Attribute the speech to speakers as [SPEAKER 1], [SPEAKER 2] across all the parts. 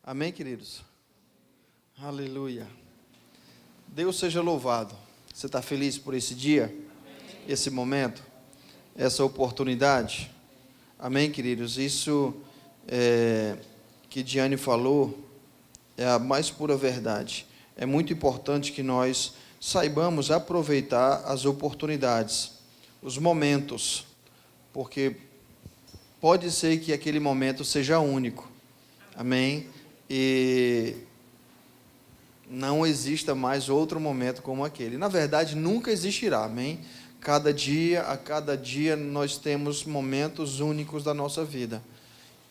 [SPEAKER 1] Amém, queridos? Aleluia. Deus seja louvado. Você está feliz por esse dia? Esse momento? Essa oportunidade? Amém, queridos? Isso que Diane falou é a mais pura verdade. É muito importante que nós saibamos aproveitar as oportunidades, os momentos, porque pode ser que aquele momento seja único. Amém? E não exista mais outro momento como aquele. Na verdade, nunca existirá, amém? A cada dia nós temos momentos únicos da nossa vida.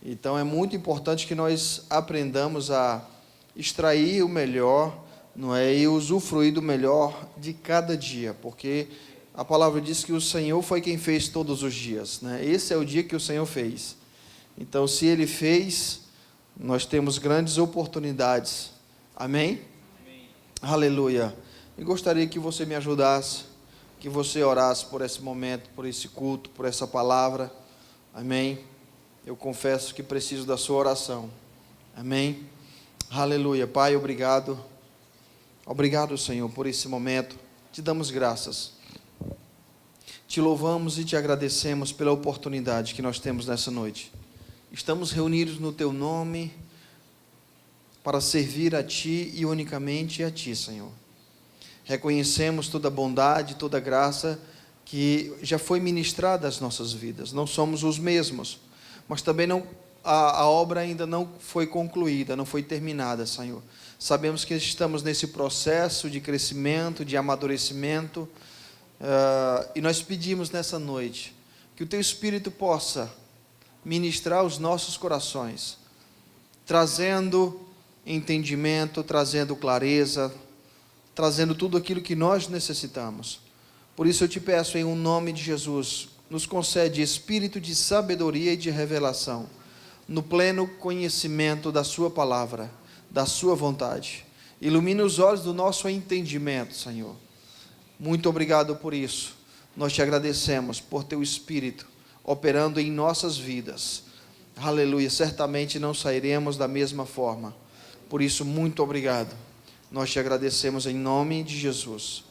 [SPEAKER 1] Então é muito importante que nós aprendamos a extrair o melhor, não é? E usufruir do melhor de cada dia, porque a palavra diz que o Senhor foi quem fez todos os dias, né? Esse é o dia que o Senhor fez. Então, se Ele fez, nós temos grandes oportunidades. Amém? Amém. Aleluia. E gostaria que você me ajudasse, que você orasse por esse momento, por esse culto, por essa palavra. Amém? Eu confesso que preciso da sua oração. Amém? Aleluia. Pai, obrigado. Obrigado, Senhor, por esse momento. Te damos graças. Te louvamos e te agradecemos pela oportunidade que nós temos nessa noite. Estamos reunidos no Teu nome para servir a Ti e unicamente a Ti, Senhor. Reconhecemos toda a bondade, toda a graça que já foi ministrada às nossas vidas. Não somos os mesmos, mas também a obra ainda não foi concluída, não foi terminada, Senhor. Sabemos que estamos nesse processo de crescimento, de amadurecimento, e nós pedimos nessa noite que o Teu Espírito possa ministrar os nossos corações, trazendo entendimento, trazendo clareza, trazendo tudo aquilo que nós necessitamos. Por isso eu te peço, em nome de Jesus, nos concede espírito de sabedoria e de revelação, no pleno conhecimento da Sua palavra, da Sua vontade. Ilumina os olhos do nosso entendimento, Senhor. Muito obrigado por isso. Nós te agradecemos por Teu Espírito operando em nossas vidas. Aleluia. Certamente não sairemos da mesma forma. Por isso, muito obrigado. Nós te agradecemos em nome de Jesus.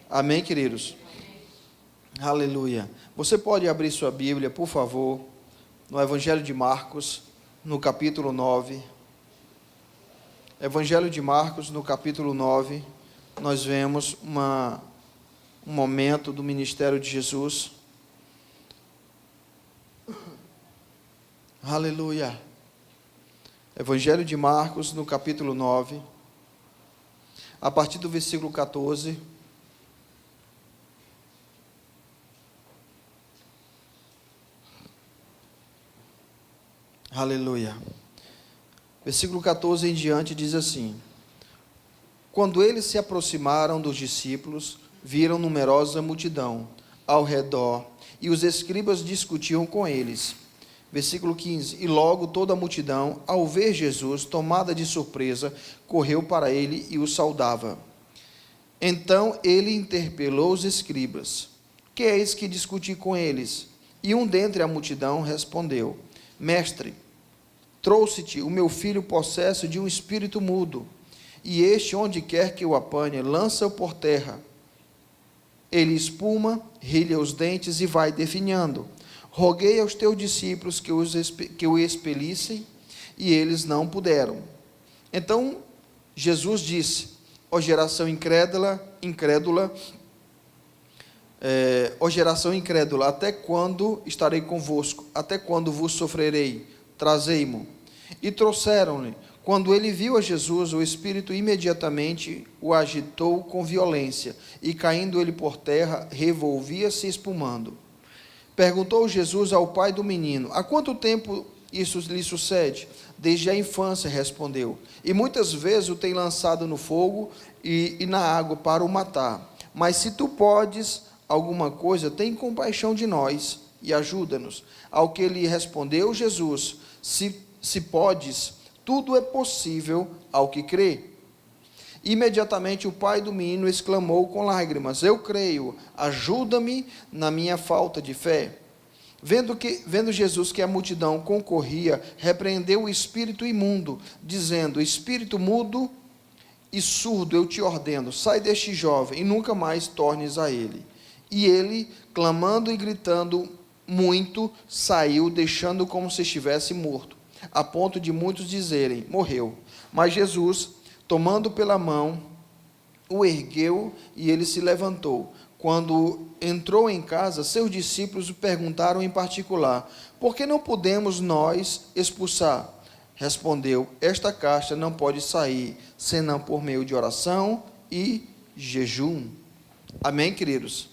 [SPEAKER 1] Amém, queridos? Aleluia. Você pode abrir sua Bíblia, por favor, no Evangelho de Marcos, no capítulo 9. Evangelho de Marcos, no capítulo 9, nós vemos um momento do ministério de Jesus. Aleluia. Evangelho de Marcos, no capítulo 9, a partir do versículo 14. Aleluia. Versículo 14 em diante diz assim: Quando eles se aproximaram dos discípulos, viram numerosa multidão ao redor, e os escribas discutiam com eles. Versículo 15, e logo toda a multidão, ao ver Jesus, tomada de surpresa, correu para ele e o saudava. Então ele interpelou os escribas: que eis que discuti com eles? E um dentre a multidão respondeu: Mestre, trouxe-te o meu filho possesso de um espírito mudo, e este, onde quer que o apanhe, lança-o por terra. Ele espuma, rilha os dentes e vai definhando. Roguei aos teus discípulos que o expelissem, e eles não puderam. Então Jesus disse: ó geração incrédula, ó geração incrédula, até quando estarei convosco? Até quando vos sofrerei? Trazei-mo. E trouxeram-lhe. Quando ele viu a Jesus, o Espírito imediatamente o agitou com violência, e caindo ele por terra, revolvia-se espumando. Perguntou Jesus ao pai do menino: há quanto tempo isso lhe sucede? Desde a infância, respondeu. E muitas vezes o tem lançado no fogo e na água para o matar. Mas se tu podes alguma coisa, tem compaixão de nós e ajuda-nos. Ao que lhe respondeu Jesus: se podes, tudo é possível ao que crê. Imediatamente o pai do menino exclamou com lágrimas: eu creio, ajuda-me na minha falta de fé. Vendo Jesus que a multidão concorria, repreendeu o espírito imundo, dizendo: espírito mudo e surdo, eu te ordeno, sai deste jovem e nunca mais tornes a ele. E ele, clamando e gritando muito, saiu, deixando como se estivesse morto, a ponto de muitos dizerem: morreu. Mas Jesus, tomando pela mão, o ergueu e ele se levantou. Quando entrou em casa, seus discípulos o perguntaram em particular: por que não podemos nós expulsar? Respondeu: esta casta não pode sair, senão por meio de oração e jejum. Amém, queridos?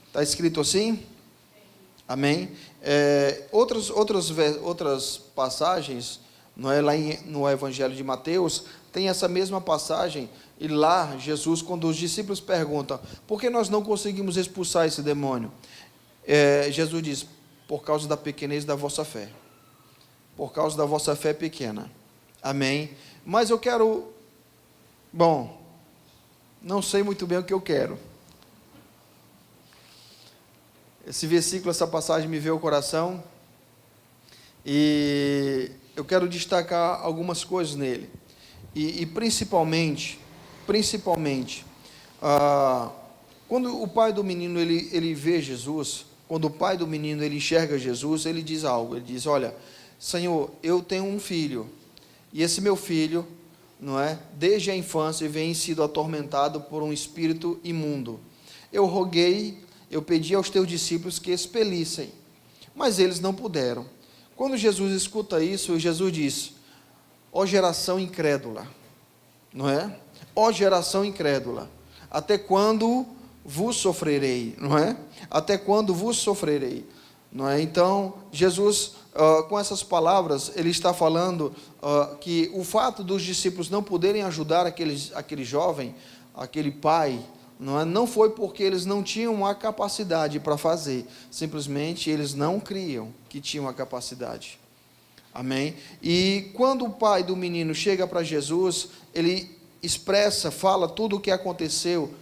[SPEAKER 1] Está escrito assim? Amém? Outras passagens, não é, lá no Evangelho de Mateus, tem essa mesma passagem, e lá Jesus, quando os discípulos perguntam: por que nós não conseguimos expulsar esse demônio? Jesus diz: por causa da pequenez da vossa fé. Por causa da vossa fé pequena. Amém? Mas eu quero, não sei muito bem o que eu quero. Esse versículo, essa passagem me veio ao coração, e eu quero destacar algumas coisas nele. E principalmente, quando o pai do menino ele vê Jesus, quando o pai do menino ele enxerga Jesus, ele diz algo. Ele diz: olha, Senhor, eu tenho um filho, e esse meu filho, não é, desde a infância vem sido atormentado por um espírito imundo. Eu pedi aos teus discípulos que expelissem, mas eles não puderam. Quando Jesus escuta isso, Jesus diz: ó geração incrédula, não é? Ó geração incrédula, até quando vos sofrerei, não é? Até quando vos sofrerei, não é? Então, Jesus, com essas palavras, ele está falando que o fato dos discípulos não poderem ajudar aquele jovem, aquele pai, não foi porque eles não tinham a capacidade para fazer, simplesmente eles não criam que tinham a capacidade. Amém? E quando o pai do menino chega para Jesus, ele fala tudo o que aconteceu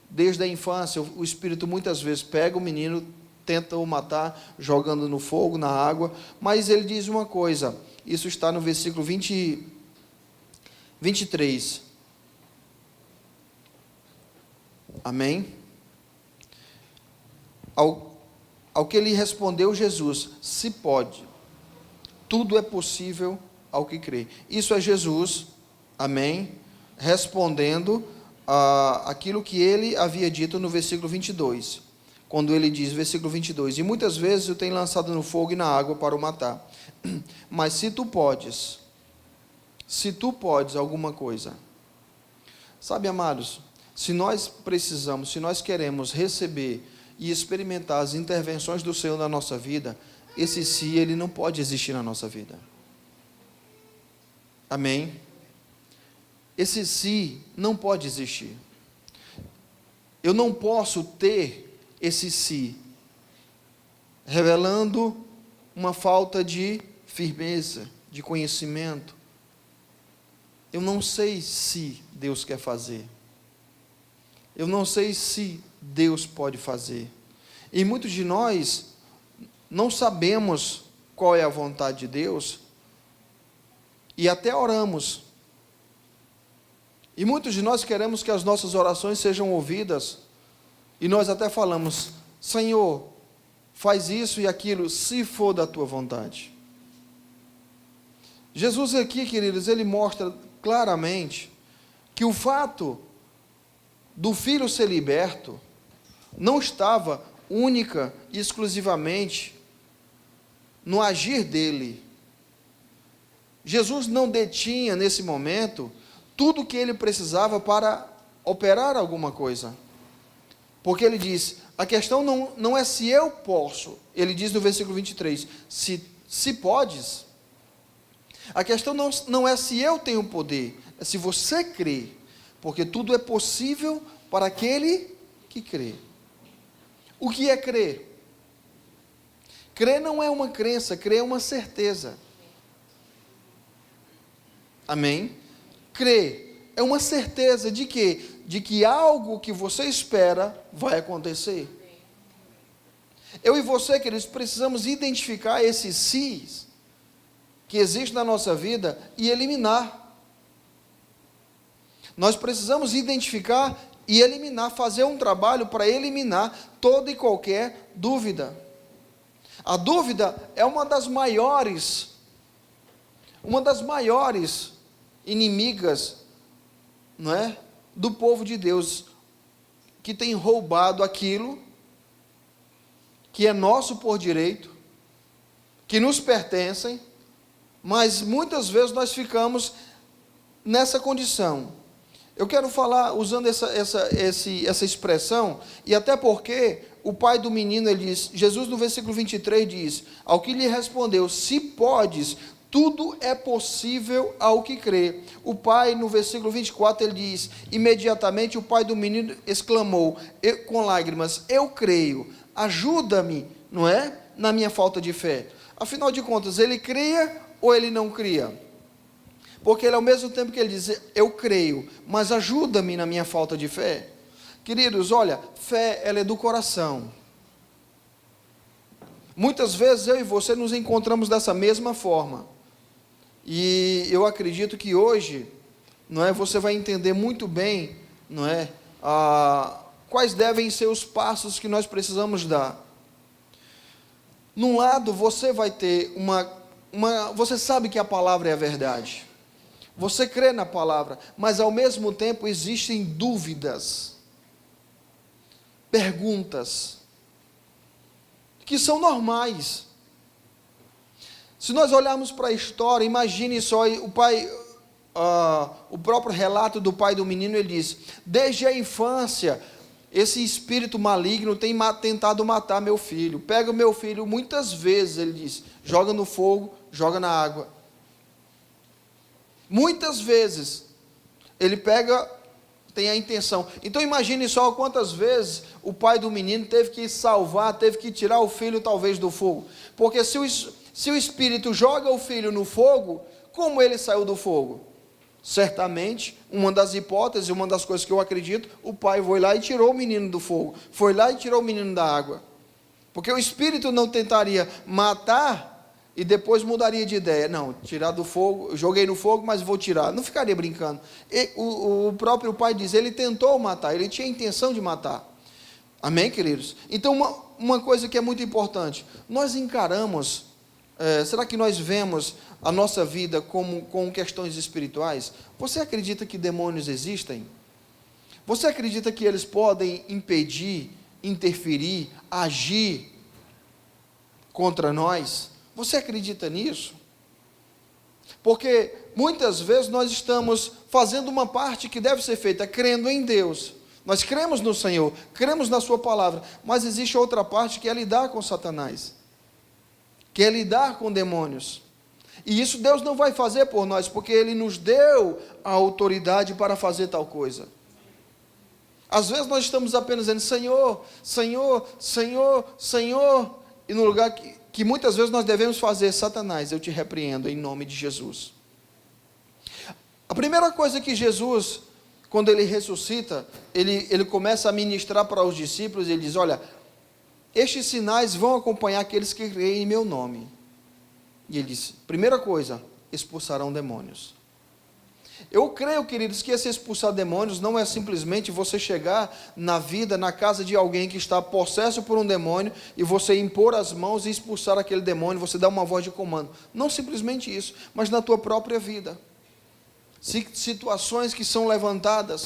[SPEAKER 1] desde a infância. O espírito muitas vezes pega o menino, tenta o matar, jogando no fogo, na água, mas ele diz uma coisa, isso está no versículo 23. Amém? Ao que lhe respondeu Jesus: se pode, tudo é possível ao que crê. Isso é Jesus, amém, respondendo aquilo que ele havia dito no versículo 22, quando ele diz, versículo 22, e muitas vezes eu tenho lançado no fogo e na água para o matar, mas se tu podes alguma coisa. Sabe, amados, se nós queremos receber e experimentar as intervenções do Senhor na nossa vida, esse se, ele não pode existir na nossa vida. Amém? Esse se não pode existir. Eu não posso ter esse se, revelando uma falta de firmeza, de conhecimento. Eu não sei se Deus quer fazer. Eu não sei se Deus pode fazer. E muitos de nós não sabemos qual é a vontade de Deus, e até oramos. E muitos de nós queremos que as nossas orações sejam ouvidas, e nós até falamos: Senhor, faz isso e aquilo, se for da tua vontade. Jesus aqui, queridos, ele mostra claramente que o fato do filho ser liberto não estava única e exclusivamente no agir dele. Jesus não detinha nesse momento tudo o que ele precisava para operar alguma coisa, porque ele diz, a questão não é se eu posso, ele diz no versículo 23, se podes, a questão não é se eu tenho poder, é se você crê, porque tudo é possível para aquele que crê. O que é crer? Crer não é uma crença, crer é uma certeza. Amém? Crer é uma certeza de quê? De que algo que você espera vai acontecer. Eu e você, queridos, precisamos identificar esses sis que existem na nossa vida e eliminar. Nós precisamos identificar e eliminar, fazer um trabalho para eliminar toda e qualquer dúvida. A dúvida é uma das maiores inimigas, não é, do povo de Deus, que tem roubado aquilo que é nosso por direito, que nos pertencem, mas muitas vezes nós ficamos nessa condição. Eu quero falar usando essa expressão, e até porque o pai do menino, ele diz, Jesus no versículo 23 diz, ao que lhe respondeu, se podes, tudo é possível ao que crê. O pai, no versículo 24, ele diz, imediatamente o pai do menino exclamou, com lágrimas, eu creio, ajuda-me, não é? Na minha falta de fé. Afinal de contas, ele cria ou ele não cria? Porque ele, ao mesmo tempo que ele diz, eu creio, mas ajuda-me na minha falta de fé. Queridos, olha, fé, ela é do coração. Muitas vezes eu e você nos encontramos dessa mesma forma. E eu acredito que hoje, não é, você vai entender muito bem, não é, quais devem ser os passos que nós precisamos dar. Num lado, você vai ter você sabe que a palavra é a verdade. Você crê na palavra, mas ao mesmo tempo existem dúvidas, perguntas, que são normais. Se nós olharmos para a história, imagine só, o próprio relato do pai do menino, ele diz, desde a infância, esse espírito maligno tem tentado matar meu filho, pega o meu filho muitas vezes, ele diz, joga no fogo, joga na água. Muitas vezes, ele tem a intenção. Então imagine só quantas vezes o pai do menino teve que salvar, teve que tirar o filho talvez do fogo. Porque se o espírito joga o filho no fogo, como ele saiu do fogo? Certamente, uma das hipóteses, uma das coisas que eu acredito, o pai foi lá e tirou o menino do fogo, foi lá e tirou o menino da água. Porque o espírito não tentaria matar e depois mudaria de ideia. Não, tirar do fogo, joguei no fogo, mas vou tirar. Não ficaria brincando. O próprio pai diz, ele tentou matar, ele tinha a intenção de matar. Amém, queridos? Então, uma coisa que é muito importante, nós encaramos, será que nós vemos a nossa vida com questões espirituais? Você acredita que demônios existem? Você acredita que eles podem impedir, interferir, agir contra nós? Você acredita nisso? Porque muitas vezes nós estamos fazendo uma parte que deve ser feita, crendo em Deus. Nós cremos no Senhor, cremos na sua palavra, mas existe outra parte que é lidar com Satanás, que é lidar com demônios. E isso Deus não vai fazer por nós, porque Ele nos deu a autoridade para fazer tal coisa. Às vezes nós estamos apenas dizendo, Senhor, Senhor, Senhor, Senhor, e no lugar que muitas vezes nós devemos fazer, Satanás, eu te repreendo em nome de Jesus. A primeira coisa que Jesus, quando Ele ressuscita, ele começa a ministrar para os discípulos, ele diz, olha, estes sinais vão acompanhar aqueles que creem em meu nome. E ele diz, primeira coisa, expulsarão demônios. Eu creio, queridos, que esse expulsar demônios não é simplesmente você chegar na vida, na casa de alguém que está possesso por um demônio, e você impor as mãos e expulsar aquele demônio, você dá uma voz de comando. Não simplesmente isso, mas na tua própria vida. Situações que são levantadas.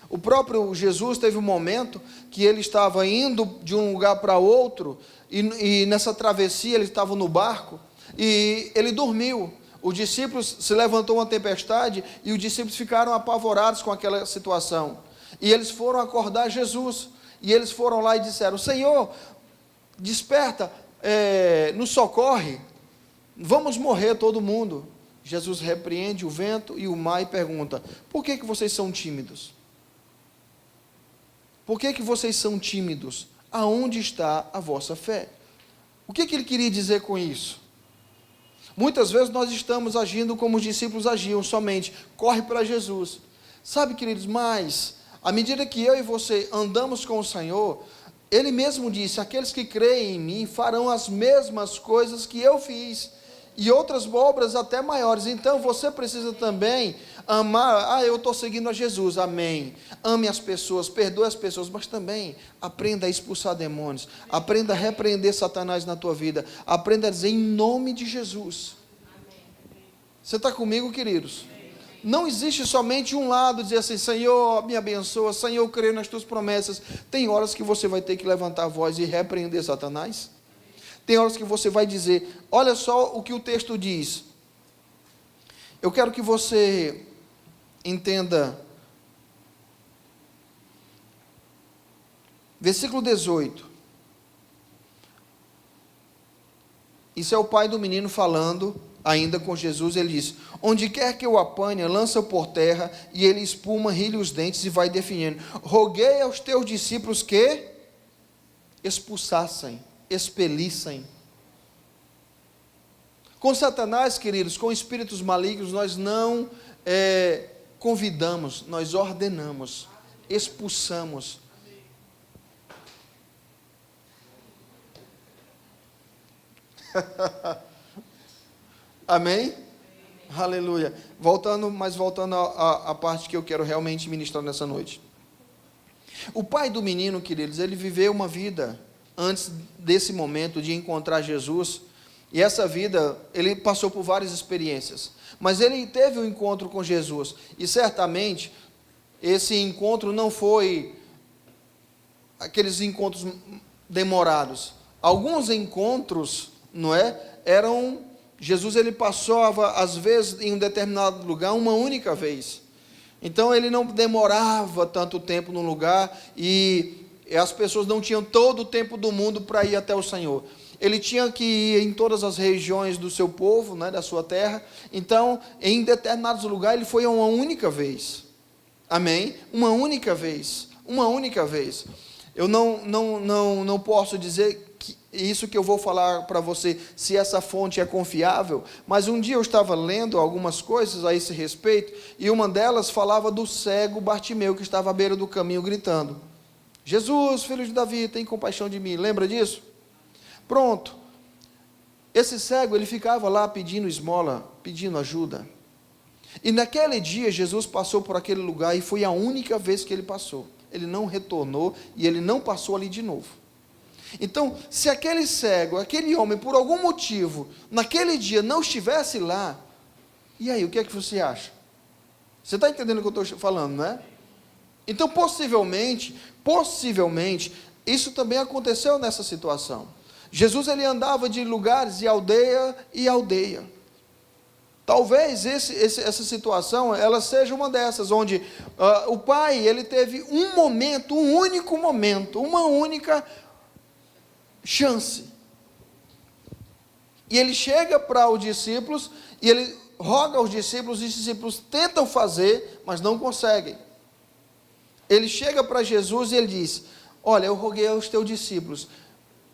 [SPEAKER 1] O próprio Jesus teve um momento que ele estava indo de um lugar para outro, e nessa travessia ele estava no barco, e ele dormiu. Os discípulos, se levantou uma tempestade, e os discípulos ficaram apavorados com aquela situação, e eles foram acordar Jesus, e eles foram lá e disseram, Senhor, desperta, nos socorre, vamos morrer todo mundo. Jesus repreende o vento e o mar e pergunta, por que vocês são tímidos? Por que vocês são tímidos? Aonde está a vossa fé? O que ele queria dizer com isso? Muitas vezes nós estamos agindo como os discípulos agiam, somente, corre para Jesus. Sabe, queridos, mas, à medida que eu e você andamos com o Senhor, Ele mesmo disse: aqueles que creem em mim farão as mesmas coisas que eu fiz, e outras obras até maiores. Então você precisa também amar. Eu estou seguindo a Jesus, amém. Ame as pessoas, perdoe as pessoas, mas também aprenda a expulsar demônios, aprenda a repreender Satanás na tua vida, aprenda a dizer em nome de Jesus. Você está comigo, queridos? Não existe somente um lado, dizer assim: Senhor, me abençoa, Senhor, eu creio nas tuas promessas. Tem horas que você vai ter que levantar a voz e repreender Satanás. Tem horas que você vai dizer, olha só o que o texto diz. Eu quero que você entenda. Versículo 18. Isso é o pai do menino falando ainda com Jesus. Ele diz: onde quer que eu apanhe, lança-o por terra, e ele espuma, rilha os dentes e vai definindo. Roguei aos teus discípulos que expulsassem, expelissem. Com Satanás, queridos, com espíritos malignos, nós não convidamos, nós ordenamos, expulsamos. Amém? Aleluia. Voltando à parte que eu quero realmente ministrar nessa noite. O pai do menino, queridos, ele viveu uma vida antes desse momento de encontrar Jesus, e essa vida, ele passou por várias experiências, mas ele teve um encontro com Jesus, e certamente, esse encontro não foi aqueles encontros demorados. Alguns encontros, não é? Jesus, ele passava, às vezes, em um determinado lugar, uma única vez. Então, ele não demorava tanto tempo num lugar, e as pessoas não tinham todo o tempo do mundo para ir até o Senhor. Ele tinha que ir em todas as regiões do seu povo, né, da sua terra. Então, em determinados lugares, ele foi uma única vez. Amém? Uma única vez. Uma única vez. Eu não posso dizer que isso que eu vou falar para você, se essa fonte é confiável, mas um dia eu estava lendo algumas coisas a esse respeito, e uma delas falava do cego Bartimeu, que estava à beira do caminho gritando: Jesus, filho de Davi, tem compaixão de mim. Lembra disso? Pronto. Esse cego, ele ficava lá pedindo esmola, pedindo ajuda. E naquele dia, Jesus passou por aquele lugar, e foi a única vez que ele passou. Ele não retornou, e ele não passou ali de novo. Então, se aquele cego, aquele homem, por algum motivo, naquele dia não estivesse lá, e aí, o que é que você acha? Você está entendendo o que eu estou falando, não é? Então, possivelmente, isso também aconteceu nessa situação. Jesus, ele andava de lugares de aldeia e aldeia. Talvez essa situação, ela seja uma dessas, onde o pai, ele teve um momento, um único momento, uma única chance. E ele chega para os discípulos, e ele roga aos discípulos, e os discípulos tentam fazer, mas não conseguem. Ele chega para Jesus e ele diz: olha, eu roguei aos teus discípulos,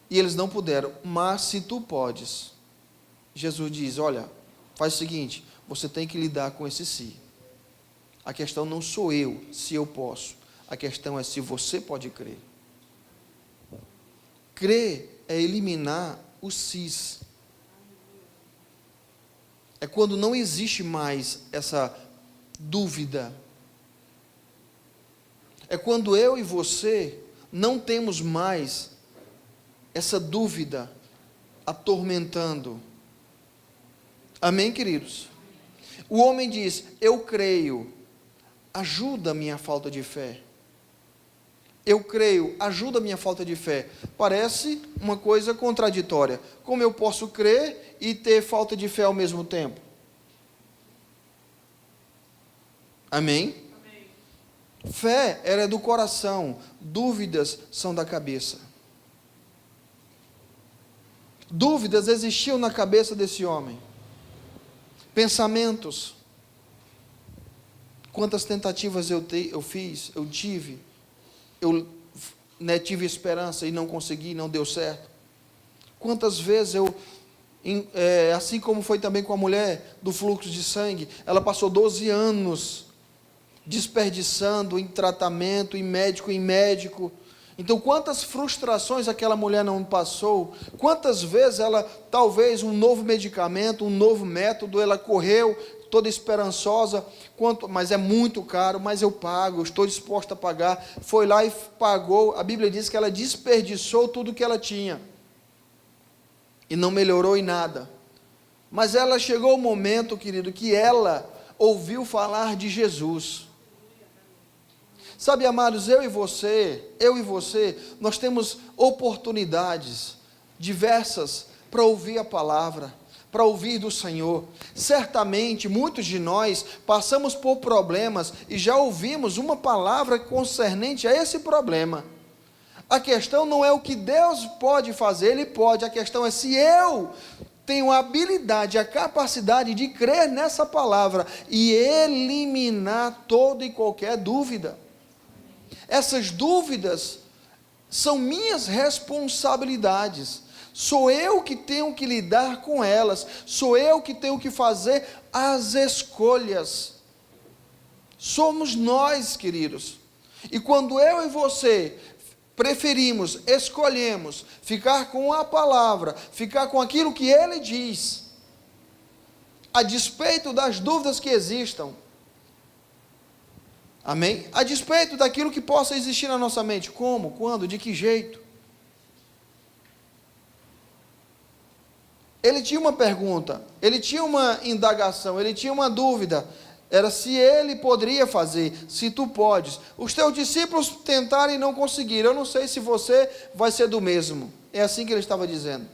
[SPEAKER 1] e eles não puderam, mas se tu podes. Jesus diz: olha, faz o seguinte, você tem que lidar com esse si. A questão não sou eu, se eu posso. A questão é se você pode crer. Crer é eliminar o sis. É quando não existe mais essa dúvida. É quando eu e você não temos mais essa dúvida atormentando. Amém, queridos? O homem diz: eu creio, ajuda a minha falta de fé. Eu creio, ajuda a minha falta de fé. Parece uma coisa contraditória. Como eu posso crer e ter falta de fé ao mesmo tempo? Amém? Amém. Fé é do coração, dúvidas são da cabeça. Dúvidas existiam na cabeça desse homem. Pensamentos. Quantas tentativas eu fiz, eu tive. Eu tive esperança e não consegui, não deu certo. Quantas vezes assim como foi também com a mulher do fluxo de sangue, ela passou 12 anos desperdiçando em tratamento, em médico, Então, quantas frustrações aquela mulher não passou, quantas vezes ela, talvez um novo medicamento, um novo método, ela correu toda esperançosa, mas é muito caro, mas eu pago, estou disposta a pagar, foi lá e pagou. A Bíblia diz que ela desperdiçou tudo que ela tinha, e não melhorou em nada, mas ela chegou o momento, querido, que ela ouviu falar de Jesus. Sabe, amados, eu e você, nós temos oportunidades diversas para ouvir a palavra, para ouvir do Senhor. Certamente, muitos de nós passamos por problemas e já ouvimos uma palavra concernente a esse problema. A questão não é o que Deus pode fazer, Ele pode, a questão é se eu tenho a habilidade, a capacidade de crer nessa palavra e eliminar toda e qualquer dúvida. Essas dúvidas são minhas responsabilidades, sou eu que tenho que lidar com elas, sou eu que tenho que fazer as escolhas, somos nós, queridos. E quando eu e você preferimos, escolhemos ficar com a palavra, ficar com aquilo que Ele diz, a despeito das dúvidas que existam, amém? A despeito daquilo que possa existir na nossa mente. Como? Quando? De que jeito? Ele tinha uma pergunta, ele tinha uma indagação, ele tinha uma dúvida. Era se ele poderia fazer, se tu podes. Os teus discípulos tentaram e não conseguiram. Eu não sei se você vai ser do mesmo. É assim que ele estava dizendo.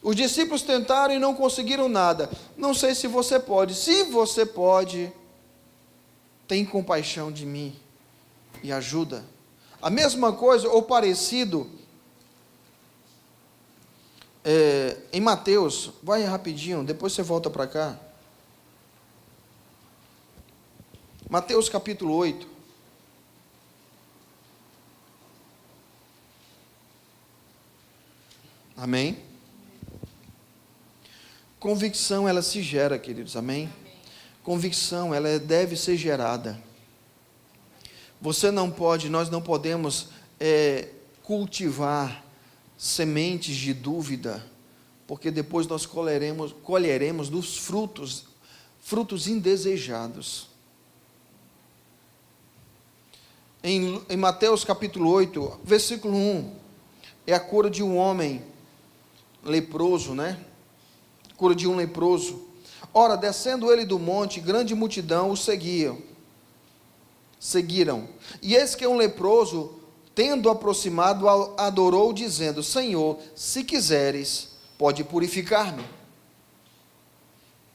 [SPEAKER 1] Os discípulos tentaram e não conseguiram nada. Não sei se você pode. Se você pode, tem compaixão de mim e ajuda. A mesma coisa, ou parecido, em Mateus, vai rapidinho, depois você volta para cá. Mateus capítulo 8. Amém? Convicção, ela se gera, queridos, amém? Convicção, ela deve ser gerada. Você não pode, nós não podemos cultivar sementes de dúvida, porque depois nós colheremos dos frutos indesejados. Em Mateus capítulo 8, versículo 1, é a cura de um homem leproso, né? Cura de um leproso. Ora, descendo ele do monte, grande multidão o seguiram. E eis que um leproso, tendo aproximado, adorou, dizendo: Senhor, se quiseres, pode purificar-me.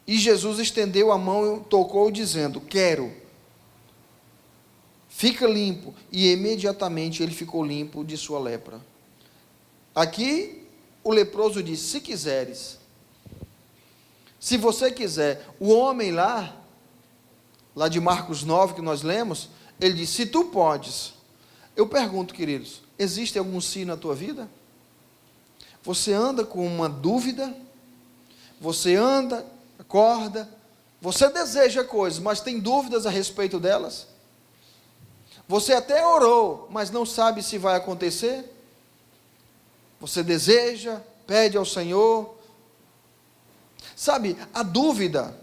[SPEAKER 1] E Jesus estendeu a mão e tocou, dizendo: quero. Fica limpo. E imediatamente ele ficou limpo de sua lepra. Aqui o leproso disse: se quiseres. Se você quiser. O homem lá de Marcos 9 que nós lemos, ele disse: se tu podes. Eu pergunto, queridos, existe algum si na tua vida? Você anda com uma dúvida? Você anda, acorda, você deseja coisas, mas tem dúvidas a respeito delas? Você até orou, mas não sabe se vai acontecer? Você deseja, pede ao Senhor. Sabe, a dúvida,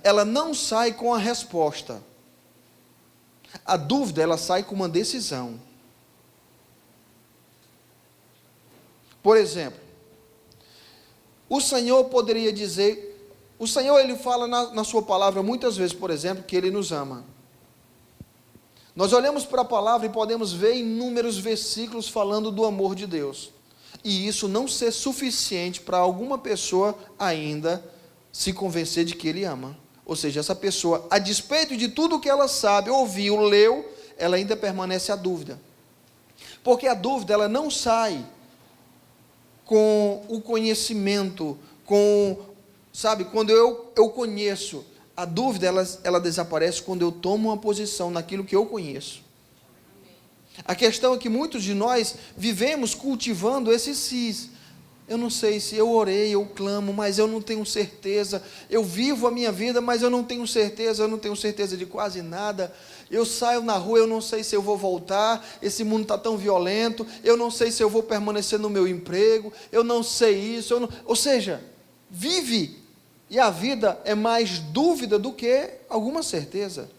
[SPEAKER 1] ela não sai com a resposta. A dúvida, ela sai com uma decisão. Por exemplo, o Senhor poderia dizer, o Senhor, Ele fala na sua palavra muitas vezes, por exemplo, que Ele nos ama. Nós olhamos para a palavra e podemos ver inúmeros versículos falando do amor de Deus. E isso não ser suficiente para alguma pessoa ainda se convencer de que Ele ama. Ou seja, essa pessoa, a despeito de tudo que ela sabe, ouviu, leu, ela ainda permanece a dúvida. Porque a dúvida, ela não sai com o conhecimento, sabe, quando eu conheço. A dúvida, ela desaparece quando eu tomo uma posição naquilo que eu conheço. A questão é que muitos de nós vivemos cultivando esses sis. Eu não sei se eu orei, eu clamo, mas eu não tenho certeza. Eu vivo a minha vida, mas eu não tenho certeza. Eu não tenho certeza de quase nada. Eu saio na rua, eu não sei se eu vou voltar. Esse mundo está tão violento. Eu não sei se eu vou permanecer no meu emprego. Eu não sei isso. Ou seja, vive. E a vida é mais dúvida do que alguma certeza.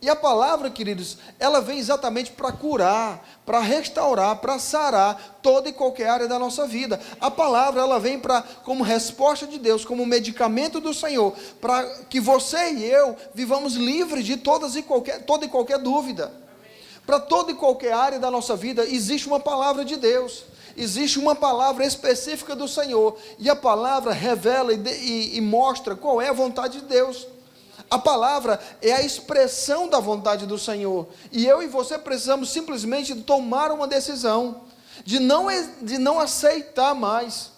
[SPEAKER 1] E a palavra, queridos, ela vem exatamente para curar, para restaurar, para sarar toda e qualquer área da nossa vida. A palavra, ela vem como resposta de Deus, como medicamento do Senhor, para que você e eu vivamos livres de toda e qualquer dúvida. Para toda e qualquer área da nossa vida, existe uma palavra de Deus. Existe uma palavra específica do Senhor. E a palavra revela e mostra qual é a vontade de Deus. A palavra é a expressão da vontade do Senhor, e eu e você precisamos simplesmente tomar uma decisão, de não aceitar mais.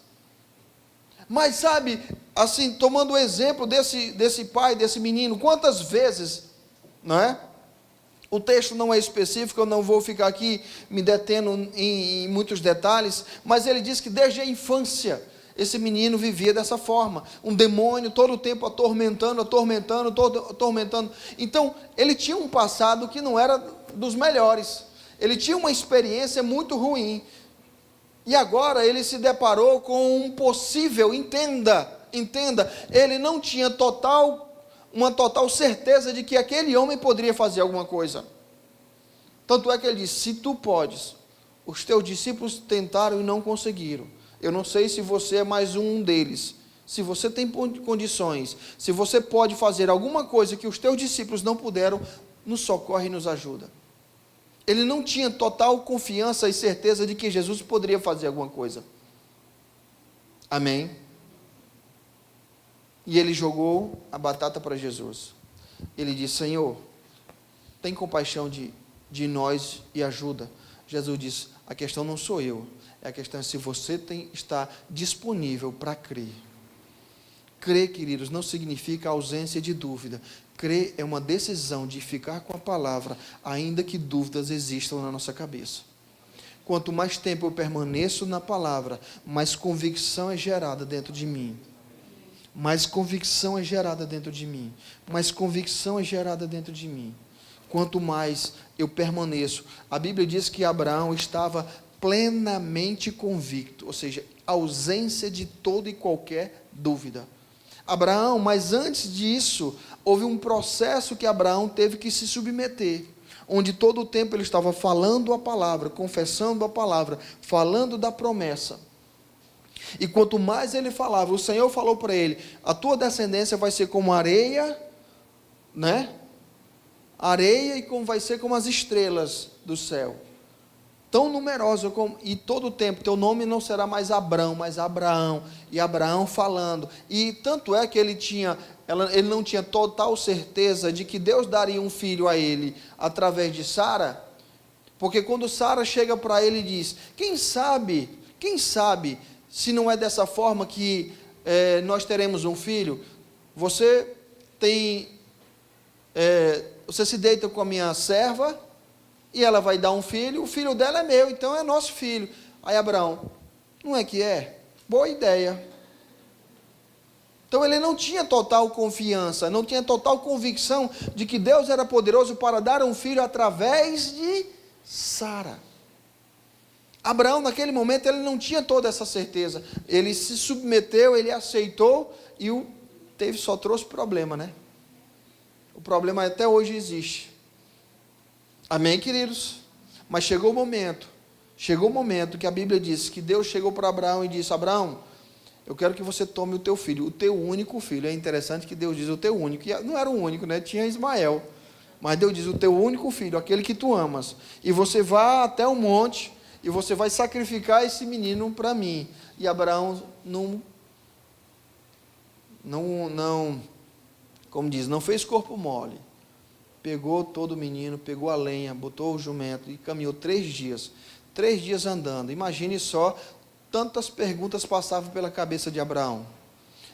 [SPEAKER 1] Mas sabe, assim, tomando o exemplo desse pai, desse menino, quantas vezes, não é? O texto não é específico, eu não vou ficar aqui me detendo em muitos detalhes, mas ele diz que desde a infância, esse menino vivia dessa forma, um demônio todo o tempo atormentando. Então, ele tinha um passado que não era dos melhores, ele tinha uma experiência muito ruim, e agora ele se deparou com um possível, entenda, ele não tinha uma total certeza de que aquele homem poderia fazer alguma coisa. Tanto é que ele disse: se tu podes, os teus discípulos tentaram e não conseguiram. Eu não sei se você é mais um deles. Se você tem condições, se você pode fazer alguma coisa que os teus discípulos não puderam, nos socorre e nos ajuda. Ele não tinha total confiança e certeza de que Jesus poderia fazer alguma coisa. Amém? E ele jogou a batata para Jesus. Ele disse: Senhor, tem compaixão de nós e ajuda. Jesus disse: a questão não sou eu. A questão é se você está disponível para crer. Crer, queridos, não significa ausência de dúvida. Crer é uma decisão de ficar com a palavra, ainda que dúvidas existam na nossa cabeça. Quanto mais tempo eu permaneço na palavra, mais convicção é gerada dentro de mim. Mais convicção é gerada dentro de mim. Mais convicção é gerada dentro de mim. Quanto mais eu permaneço. A Bíblia diz que Abraão estava plenamente convicto, ou seja, ausência de toda e qualquer dúvida. Abraão, mas antes disso, houve um processo que Abraão teve que se submeter, onde todo o tempo ele estava falando a palavra, confessando a palavra, falando da promessa. E quanto mais ele falava, o Senhor falou para ele: a tua descendência vai ser como areia, né? Areia, e como vai ser como as estrelas do céu. Tão numerosa e todo o tempo, teu nome não será mais Abrão, mas Abraão. E Abraão falando. E tanto é que ele não tinha total certeza de que Deus daria um filho a ele através de Sara, porque quando Sara chega para ele e diz: quem sabe, se não é dessa forma que nós teremos um filho, você se deita com a minha serva, e ela vai dar um filho, o filho dela é meu, então é nosso filho. Aí Abraão: não é que é? Boa ideia. Então ele não tinha total confiança, não tinha total convicção de que Deus era poderoso para dar um filho através de Sara. Abraão, naquele momento, ele não tinha toda essa certeza. Ele se submeteu, ele aceitou, e só trouxe problema, né? O problema até hoje existe. Amém, queridos? Mas chegou o momento que a Bíblia diz que Deus chegou para Abraão e disse: Abraão, eu quero que você tome o teu filho, o teu único filho. É interessante que Deus diz o teu único, e não era o único, né? Tinha Ismael, mas Deus diz: o teu único filho, aquele que tu amas, e você vá até o monte, e você vai sacrificar esse menino para mim. E Abraão como diz, não fez corpo mole. Pegou todo o menino, pegou a lenha, botou o jumento e caminhou 3 dias. 3 dias andando. Imagine só, tantas perguntas passavam pela cabeça de Abraão.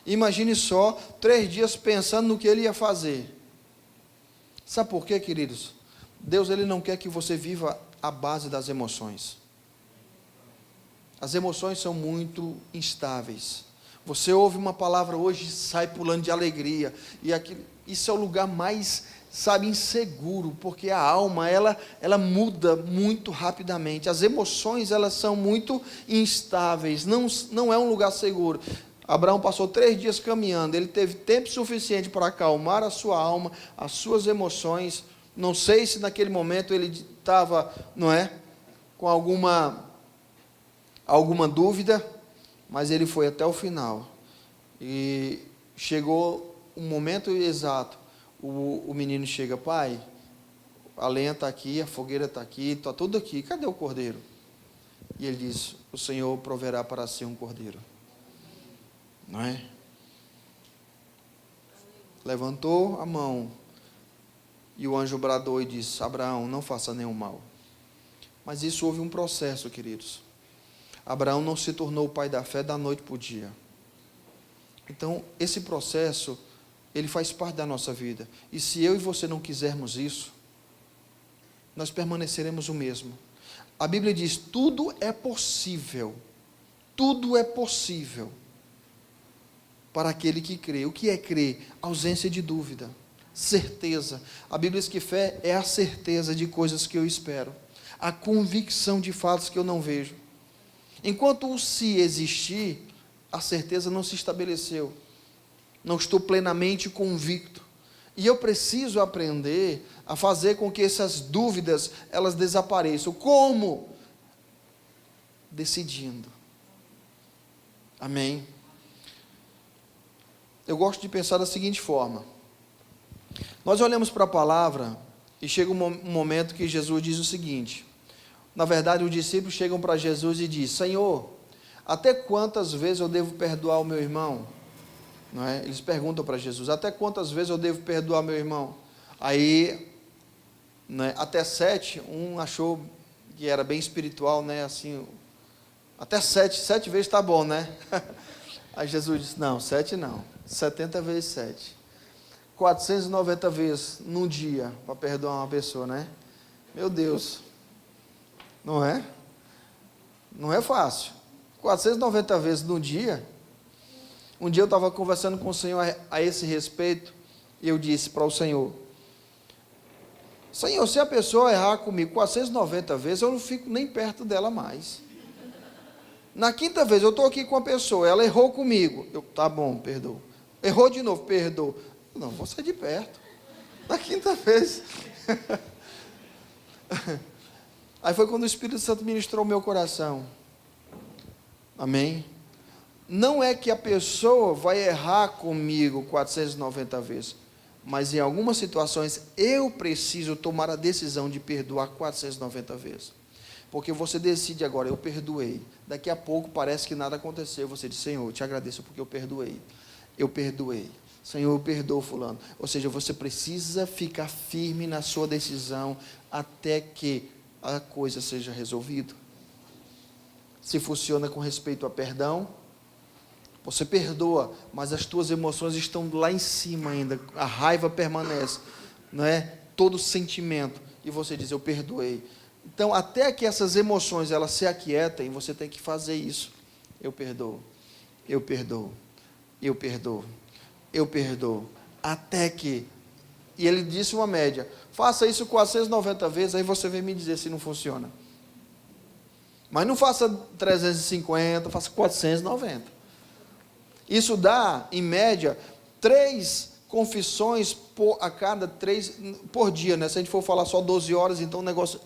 [SPEAKER 1] Imagine só, 3 dias pensando no que ele ia fazer. Sabe por quê, queridos? Deus, ele não quer que você viva à base das emoções. As emoções são muito instáveis. Você ouve uma palavra hoje e sai pulando de alegria. Isso é o lugar mais, inseguro, porque a alma, ela muda muito rapidamente. As emoções, elas são muito instáveis. Não é um lugar seguro. Abraão passou 3 dias caminhando. Ele teve tempo suficiente para acalmar a sua alma, as suas emoções. Não sei se naquele momento ele estava, com alguma dúvida, mas ele foi até o final, e chegou um momento exato, o menino chega: pai, a lenha está aqui, a fogueira está aqui, está tudo aqui, cadê o cordeiro? E ele diz: o Senhor proverá para si um cordeiro, não é? Levantou a mão, e o anjo bradou e disse: Abraão, não faça nenhum mal. Mas isso houve um processo, queridos. Abraão não se tornou o pai da fé da noite para o dia. Então, esse processo, ele faz parte da nossa vida. E se eu e você não quisermos isso, nós permaneceremos o mesmo. A Bíblia diz: tudo é possível. Tudo é possível para aquele que crê. O que é crer? Ausência de dúvida, certeza. A Bíblia diz que fé é a certeza de coisas que eu espero, a convicção de fatos que eu não vejo. Enquanto o se existir, a certeza não se estabeleceu. Não estou plenamente convicto. E eu preciso aprender a fazer com que essas dúvidas, elas desapareçam. Como? Decidindo. Amém? Eu gosto de pensar da seguinte forma. Nós olhamos para a palavra e chega um momento que Jesus diz o seguinte. Na verdade, os discípulos chegam para Jesus e dizem: Senhor, até quantas vezes eu devo perdoar o meu irmão? Não é? Eles perguntam para Jesus: até quantas vezes eu devo perdoar meu irmão? Aí, até 7, um achou que era bem espiritual, assim, até 7 vezes está bom, né? Aí Jesus disse: não, 7 não, 70 vezes 7. 490 vezes num dia para perdoar uma pessoa, né? Meu Deus. Não é? Não é fácil. 490 vezes no dia. Um dia eu estava conversando com o Senhor a esse respeito, e eu disse para o Senhor: Senhor, se a pessoa errar comigo 490 vezes, eu não fico nem perto dela mais. Na 5ª vez, eu estou aqui com a pessoa, ela errou comigo. Tá bom, perdoa. Errou de novo, perdoa. Não, vou sair de perto. Na 5ª vez. Aí foi quando o Espírito Santo ministrou o meu coração. Amém? Não é que a pessoa vai errar comigo 490 vezes, mas em algumas situações eu preciso tomar a decisão de perdoar 490 vezes. Porque você decide agora: eu perdoei. Daqui a pouco parece que nada aconteceu. Você diz: Senhor, eu te agradeço porque eu perdoei. Eu perdoei. Senhor, eu perdoo fulano. Ou seja, você precisa ficar firme na sua decisão até que a coisa seja resolvida. Se funciona com respeito a perdão, você perdoa, mas as tuas emoções estão lá em cima ainda, a raiva permanece, não é? Todo sentimento, e você diz: eu perdoei. Então, até que essas emoções elas se aquietem, você tem que fazer isso. Eu perdoo, eu perdoo, eu perdoo, eu perdoo, até que... E ele disse uma média: faça isso 490 vezes, aí você vem me dizer se não funciona. Mas não faça 350, faça 490. Isso dá, em média, 3 confissões por dia, né? Se a gente for falar só 12 horas, então o negócio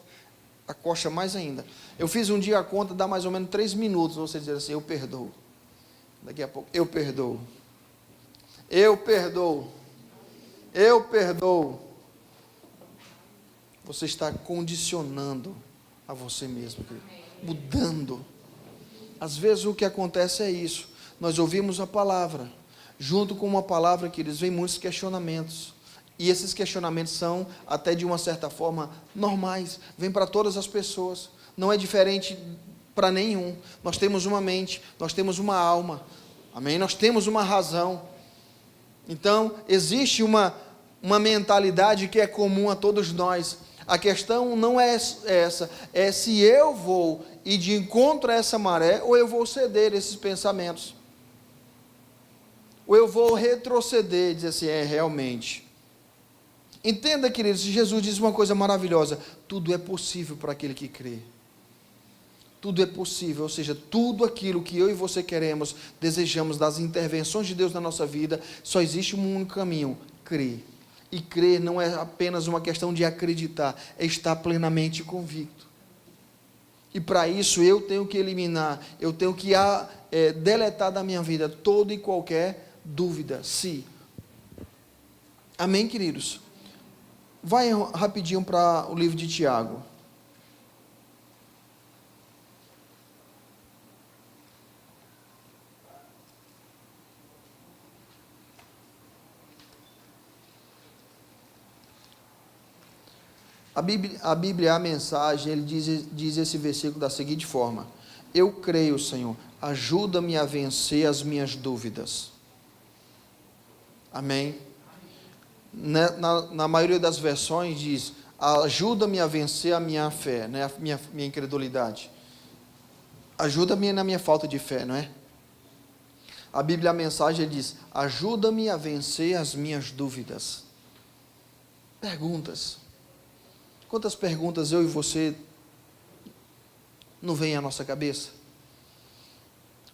[SPEAKER 1] acocha mais ainda. Eu fiz um dia a conta, dá mais ou menos 3 minutos, você dizer assim: eu perdoo. Daqui a pouco: eu perdoo. Eu perdoo. Eu perdoo. Você está condicionando a você mesmo, mudando. Às vezes o que acontece é isso. Nós ouvimos a palavra. Junto com uma palavra, queridos, vem muitos questionamentos. E esses questionamentos são, até de uma certa forma, normais. Vêm para todas as pessoas. Não é diferente para nenhum. Nós temos uma mente, nós temos uma alma. Amém? Nós temos uma razão. Então, existe uma mentalidade que é comum a todos nós. A questão não é essa, é se eu vou ir de encontro a essa maré ou eu vou ceder esses pensamentos. Ou eu vou retroceder e dizer assim, realmente. Entenda, queridos, Jesus diz uma coisa maravilhosa: tudo é possível para aquele que crê. Tudo é possível, ou seja, tudo aquilo que eu e você queremos, desejamos das intervenções de Deus na nossa vida, só existe um único caminho: crer. E crer não é apenas uma questão de acreditar, é estar plenamente convicto. E para isso eu tenho que eliminar, eu tenho que deletar da minha vida toda e qualquer dúvida, se. Amém, queridos? Vai rapidinho para o livro de Tiago. A Bíblia, a mensagem, ele diz esse versículo da seguinte forma: eu creio, Senhor, ajuda-me a vencer as minhas dúvidas. Amém? Na maioria das versões diz, ajuda-me a vencer a minha fé, né? A minha incredulidade. Ajuda-me na minha falta de fé, não é? A Bíblia, a mensagem, diz, ajuda-me a vencer as minhas dúvidas. Perguntas. Quantas perguntas eu e você não vêm à nossa cabeça?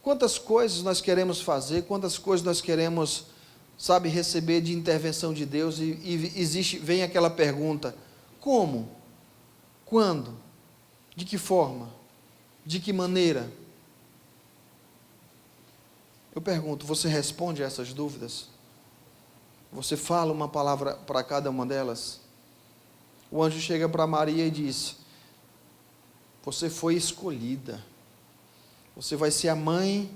[SPEAKER 1] Quantas coisas nós queremos fazer, quantas coisas nós queremos, receber de intervenção de Deus, e vem aquela pergunta: como? Quando? De que forma? De que maneira? Eu pergunto, você responde a essas dúvidas? Você fala uma palavra para cada uma delas? O anjo chega para Maria e diz: você foi escolhida, você vai ser a mãe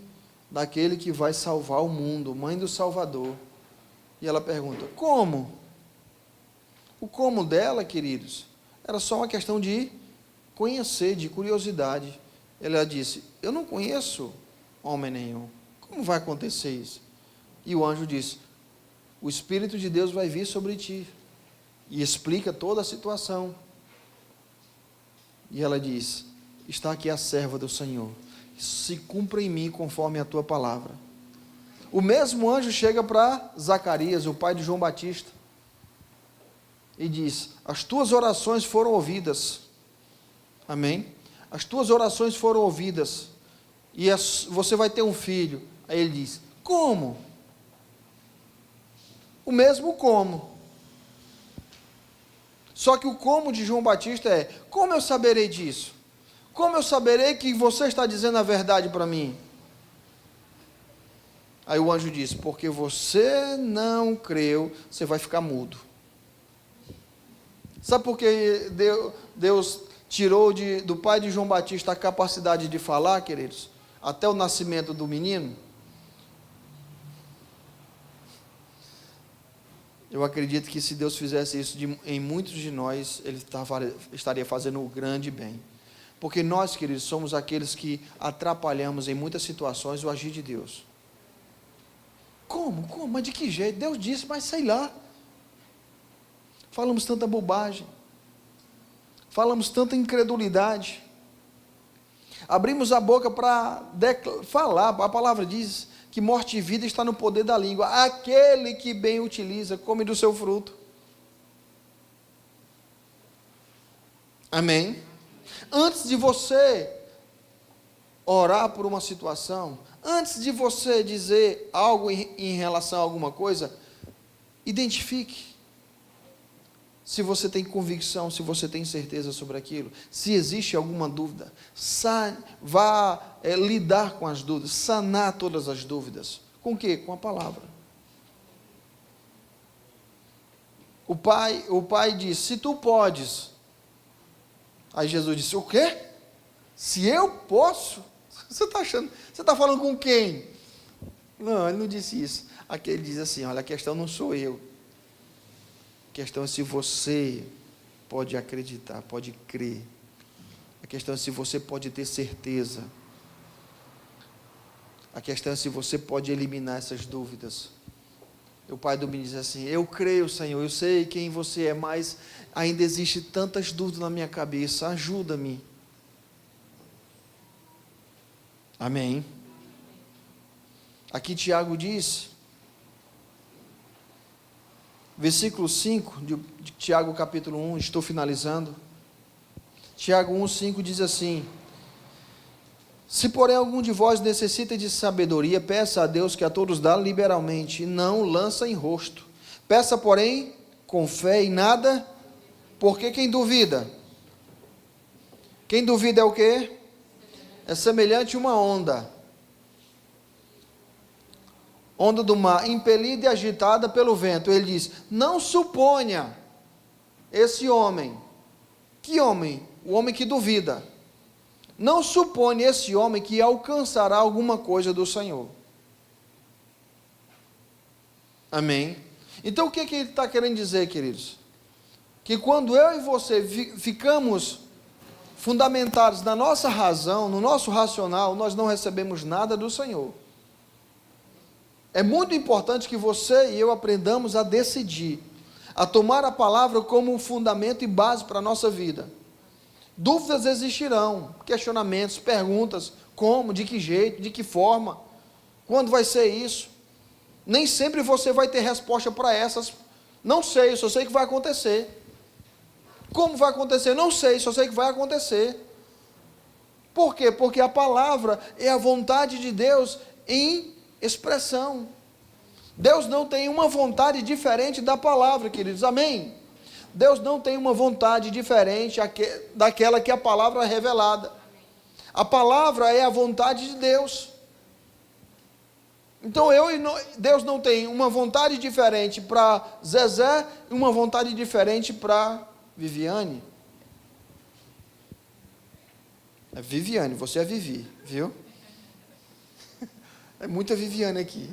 [SPEAKER 1] daquele que vai salvar o mundo, mãe do Salvador. E ela pergunta: como? O como dela, queridos, era só uma questão de conhecer, de curiosidade. Ela disse: eu não conheço homem nenhum, como vai acontecer isso? E o anjo disse: o Espírito de Deus vai vir sobre ti. E explica toda a situação. E ela diz: está aqui a serva do Senhor, se cumpra em mim conforme a tua palavra. O mesmo anjo chega para Zacarias, o pai de João Batista, e diz: as tuas orações foram ouvidas. Amém? As tuas orações foram ouvidas, e você vai ter um filho. Aí ele diz: como? O mesmo como. Só que o como de João Batista é: como eu saberei disso? Como eu saberei que você está dizendo a verdade para mim? Aí o anjo diz: porque você não creu, você vai ficar mudo. Sabe por que Deus tirou do pai de João Batista a capacidade de falar, queridos? Até o nascimento do menino? Eu acredito que se Deus fizesse isso em muitos de nós, Ele estaria fazendo um grande bem. Porque nós, queridos, somos aqueles que atrapalhamos em muitas situações o agir de Deus. Como? Mas de que jeito? Deus disse, mas sei lá. Falamos tanta bobagem. Falamos tanta incredulidade. Abrimos a boca para falar. A palavra diz que morte e vida está no poder da língua. Aquele que bem utiliza, come do seu fruto. Amém? Antes de você orar por uma situação, antes de você dizer algo em relação a alguma coisa, identifique se você tem convicção, se você tem certeza sobre aquilo, se existe alguma dúvida, vá lidar com as dúvidas, sanar todas as dúvidas. Com o quê? Com a palavra. O pai disse: se tu podes. Aí Jesus disse: o quê? Se eu posso? Você está falando com quem? Não, ele não disse isso. Aqui ele diz assim: olha, a questão não sou eu. A questão é se você pode acreditar, pode crer. A questão é se você pode ter certeza. A questão é se você pode eliminar essas dúvidas. O pai do menino diz assim: eu creio, Senhor, eu sei quem você é, mas ainda existe tantas dúvidas na minha cabeça, ajuda-me. Amém. Aqui Tiago diz, versículo 5 de Tiago capítulo 1, estou finalizando. Tiago 1,5 diz assim: se porém algum de vós necessita de sabedoria, peça a Deus que a todos dá liberalmente, e não lança em rosto. Peça, porém, com fé e nada, porque quem duvida? Quem duvida é o quê? É semelhante a uma onda do mar, impelida e agitada pelo vento. Ele diz: não suponha esse homem. Que homem? O homem que duvida. Não supõe esse homem que alcançará alguma coisa do Senhor. Amém? Então o que ele está querendo dizer, queridos? Que quando eu e você ficamos fundamentados na nossa razão, no nosso racional, nós não recebemos nada do Senhor. É muito importante que você e eu aprendamos a decidir, a tomar a palavra como fundamento e base para a nossa vida. Dúvidas existirão, questionamentos, perguntas, como, de que jeito, de que forma, quando vai ser isso? Nem sempre você vai ter resposta para essas. Não sei, só sei que vai acontecer. Como vai acontecer? Não sei, só sei que vai acontecer. Por quê? Porque a palavra é a vontade de Deus em expressão. Deus não tem uma vontade diferente da palavra, queridos, amém? Deus não tem uma vontade diferente daquela que a palavra é revelada. A palavra é a vontade de Deus. Então Deus não tem uma vontade diferente para Zezé e uma vontade diferente para Viviane. É Viviane, você é Vivi, viu? É muita Viviane aqui.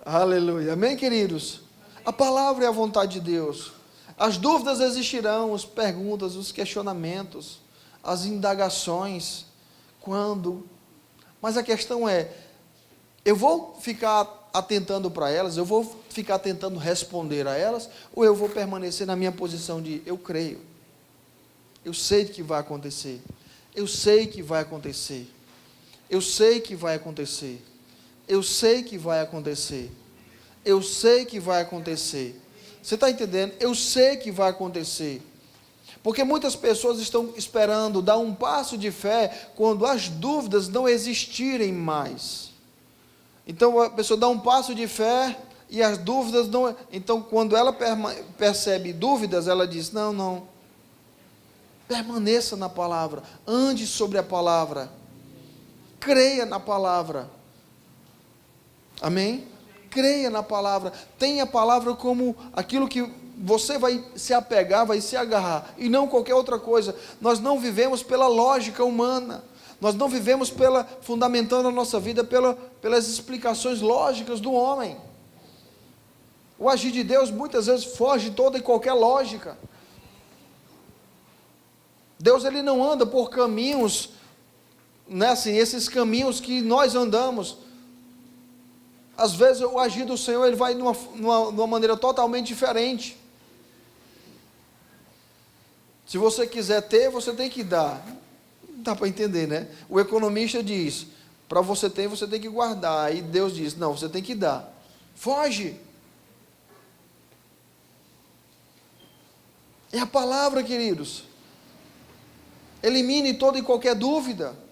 [SPEAKER 1] Aleluia, amém, queridos? A palavra é a vontade de Deus. As dúvidas existirão, as perguntas, os questionamentos, as indagações, quando, mas a questão é, eu vou ficar atentando para elas, eu vou ficar tentando responder a elas, ou eu vou permanecer na minha posição de, eu creio, eu sei que vai acontecer, eu sei que vai acontecer, eu sei que vai acontecer, eu sei que vai acontecer, eu sei que vai acontecer. Você está entendendo? Eu sei que vai acontecer. Porque muitas pessoas estão esperando dar um passo de fé quando as dúvidas não existirem mais. Então a pessoa dá um passo de fé e as dúvidas não. Então quando ela percebe dúvidas, ela diz: não. Permaneça na palavra, ande sobre a palavra, creia na palavra. Amém? Creia na palavra, tenha a palavra como aquilo que você vai se apegar, vai se agarrar, e não qualquer outra coisa. Nós não vivemos pela lógica humana, nós não vivemos fundamentando a nossa vida pelas explicações lógicas do homem. O agir de Deus muitas vezes foge de toda e qualquer lógica. Deus, ele não anda por caminhos, né, assim, esses caminhos que nós andamos. Às vezes o agir do Senhor, ele vai numa maneira totalmente diferente. Se você quiser ter, você tem que dar. Dá para entender, né? O economista diz, para você ter, você tem que guardar. Aí Deus diz, não, você tem que dar. Foge. É a palavra, queridos. Elimine toda e qualquer dúvida.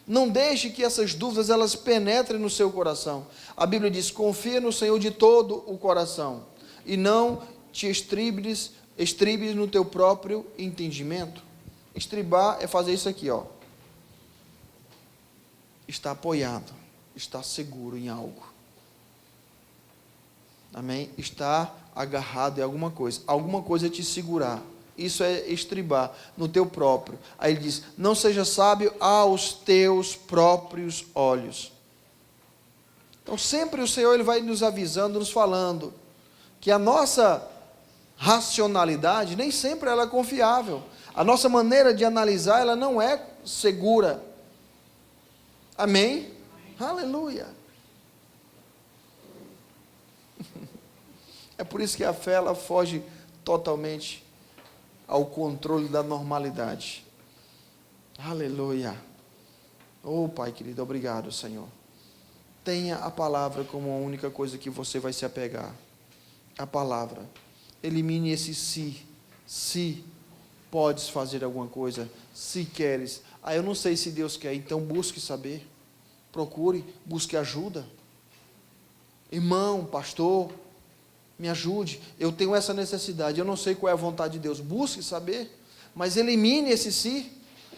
[SPEAKER 1] Não deixe que essas dúvidas elas penetrem no seu coração. A Bíblia diz: confia no Senhor de todo o coração e não te estribes no teu próprio entendimento. Estribar é fazer isso aqui, ó. Está apoiado, está seguro em algo. Amém? Está agarrado em alguma coisa te segurar. Isso é estribar no teu próprio. Aí ele diz: não seja sábio aos teus próprios olhos. Então sempre o Senhor ele vai nos avisando, nos falando que a nossa racionalidade nem sempre ela é confiável. A nossa maneira de analisar ela não é segura. Amém? Aleluia. É por isso que a fé, ela foge totalmente ao controle da normalidade. Aleluia. Oh, Pai querido, obrigado, Senhor. Tenha a palavra como a única coisa que você vai se apegar. A palavra. Elimine esse se podes fazer alguma coisa, se queres. Eu não sei se Deus quer, então busque saber. Procure, busque ajuda. Irmão, pastor, me ajude. Eu tenho essa necessidade, eu não sei qual é a vontade de Deus. Busque saber, mas elimine esse se.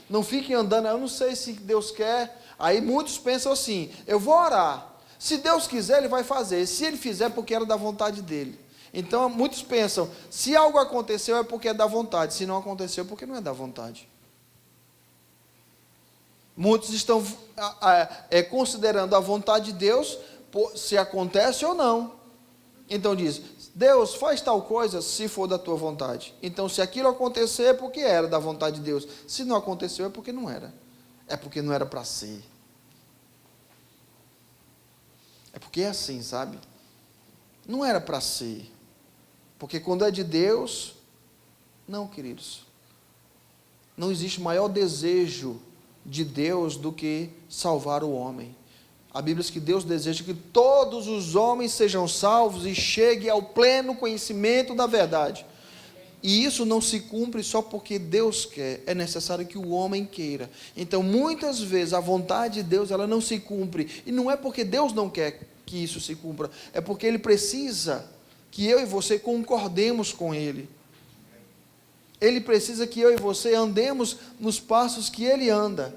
[SPEAKER 1] Não fique andando, eu não sei se Deus quer. Aí muitos pensam assim, eu vou orar. Se Deus quiser, Ele vai fazer. Se Ele fizer, porque era da vontade dEle. Então, muitos pensam, se algo aconteceu, é porque é da vontade. Se não aconteceu, é porque não é da vontade. Muitos estão considerando a vontade de Deus, se acontece ou não. Então diz, Deus faz tal coisa, se for da tua vontade. Então, se aquilo acontecer, é porque era da vontade de Deus. Se não aconteceu, é porque não era. É porque não era para ser. É porque é assim, sabe? Não era para ser. Porque quando é de Deus, não, queridos. Não existe maior desejo de Deus do que salvar o homem. A Bíblia diz que Deus deseja que todos os homens sejam salvos e cheguem ao pleno conhecimento da verdade. E isso não se cumpre só porque Deus quer, é necessário que o homem queira. Então, muitas vezes, a vontade de Deus, ela não se cumpre. E não é porque Deus não quer que isso se cumpra, é porque Ele precisa que eu e você concordemos com Ele. Ele precisa que eu e você andemos nos passos que Ele anda.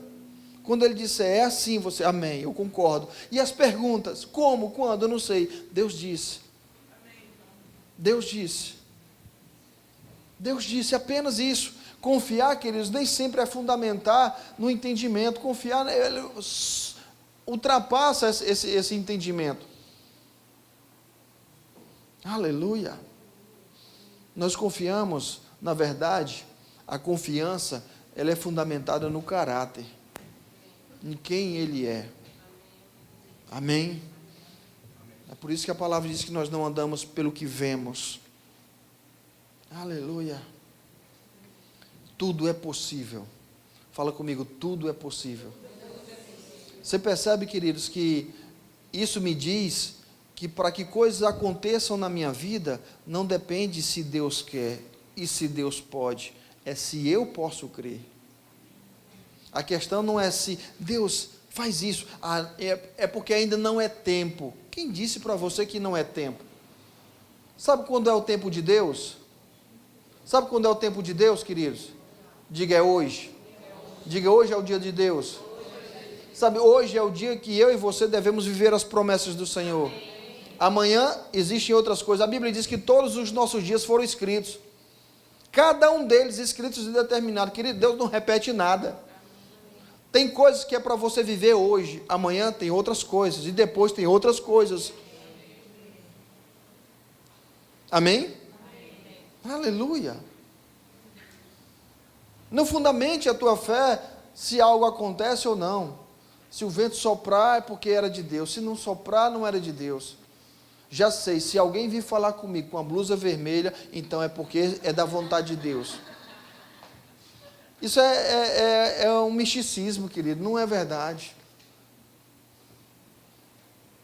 [SPEAKER 1] Quando Ele disser, é assim, você, amém, eu concordo. E as perguntas, como, quando, eu não sei. Deus disse. Deus disse. Deus disse apenas isso. Confiar, queridos, nem sempre é fundamentar no entendimento. Confiar, ele ultrapassa esse entendimento. Aleluia. Nós confiamos, na verdade, a confiança, ela é fundamentada no caráter, em quem Ele é. Amém? É por isso que a palavra diz que nós não andamos pelo que vemos. Aleluia. Tudo é possível. Fala comigo, tudo é possível. Você percebe, queridos, que isso me diz que para que coisas aconteçam na minha vida, não depende se Deus quer e se Deus pode, é se eu posso crer. A questão não é se Deus faz isso, é porque ainda não é tempo. Quem disse para você que não é tempo? Sabe quando é o tempo de Deus? Sabe quando é o tempo de Deus, queridos? Diga, é hoje. Diga, hoje é o dia de Deus. Sabe, hoje é o dia que eu e você devemos viver as promessas do Senhor. Amanhã existem outras coisas. A Bíblia diz que todos os nossos dias foram escritos. Cada um deles escritos e determinados. Querido, Deus não repete nada. Tem coisas que é para você viver hoje. Amanhã tem outras coisas. E depois tem outras coisas. Amém? Aleluia. Não fundamente a tua fé se algo acontece ou não. Se o vento soprar é porque era de Deus. Se não soprar, não era de Deus. Já sei, se alguém vir falar comigo com a blusa vermelha, então é porque é da vontade de Deus. Isso é um misticismo, querido, não é verdade.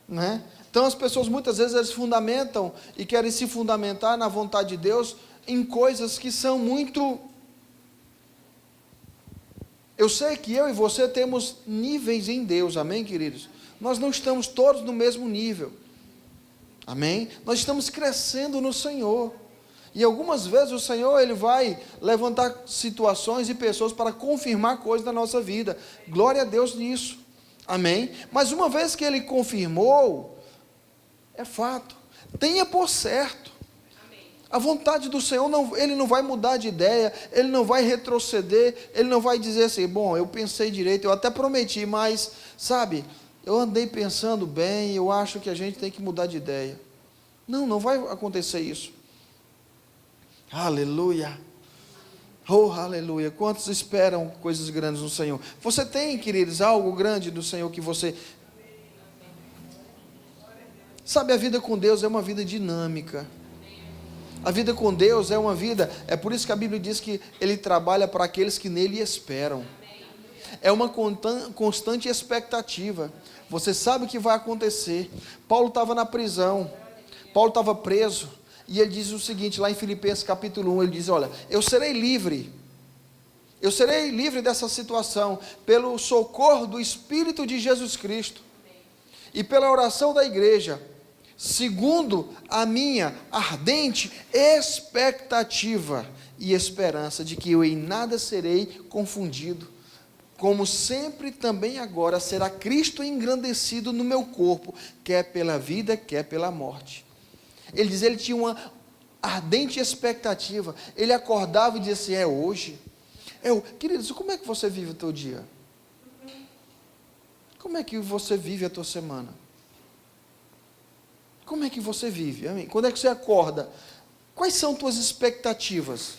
[SPEAKER 1] Não é? Então as pessoas muitas vezes elas fundamentam e querem se fundamentar na vontade de Deus em coisas que são muito... Eu sei que eu e você temos níveis em Deus, amém, queridos? Nós não estamos todos no mesmo nível. Amém? Nós estamos crescendo no Senhor. E algumas vezes o Senhor, Ele vai levantar situações e pessoas para confirmar coisas na nossa vida. Glória a Deus nisso. Amém? Mas uma vez que Ele confirmou, é fato. Tenha por certo. A vontade do Senhor, Ele não vai mudar de ideia, Ele não vai retroceder, Ele não vai dizer assim, bom, eu pensei direito, eu até prometi, mas, sabe... Eu andei pensando bem, eu acho que a gente tem que mudar de ideia. Não, não vai acontecer isso. Aleluia. Oh, aleluia. Quantos esperam coisas grandes no Senhor? Você tem, queridos, algo grande do Senhor que você Sabe, a vida com Deus é uma vida dinâmica. A vida com Deus é uma vida, é por isso que a Bíblia diz que Ele trabalha para aqueles que nele esperam. É uma constante expectativa. Você sabe o que vai acontecer. Paulo estava na prisão, Paulo estava preso, e ele diz o seguinte, lá em Filipenses capítulo 1, ele diz, olha, eu serei livre dessa situação, pelo socorro do Espírito de Jesus Cristo, e pela oração da igreja, segundo a minha ardente expectativa e esperança de que eu em nada serei confundido, como sempre também agora será Cristo engrandecido no meu corpo, quer pela vida, quer pela morte. Ele diz, ele tinha uma ardente expectativa, ele acordava e dizia assim, é hoje. Queridos, como é que você vive o teu dia? Como é que você vive a tua semana? Como é que você vive? Amém? Quando é que você acorda? Quais são tuas expectativas?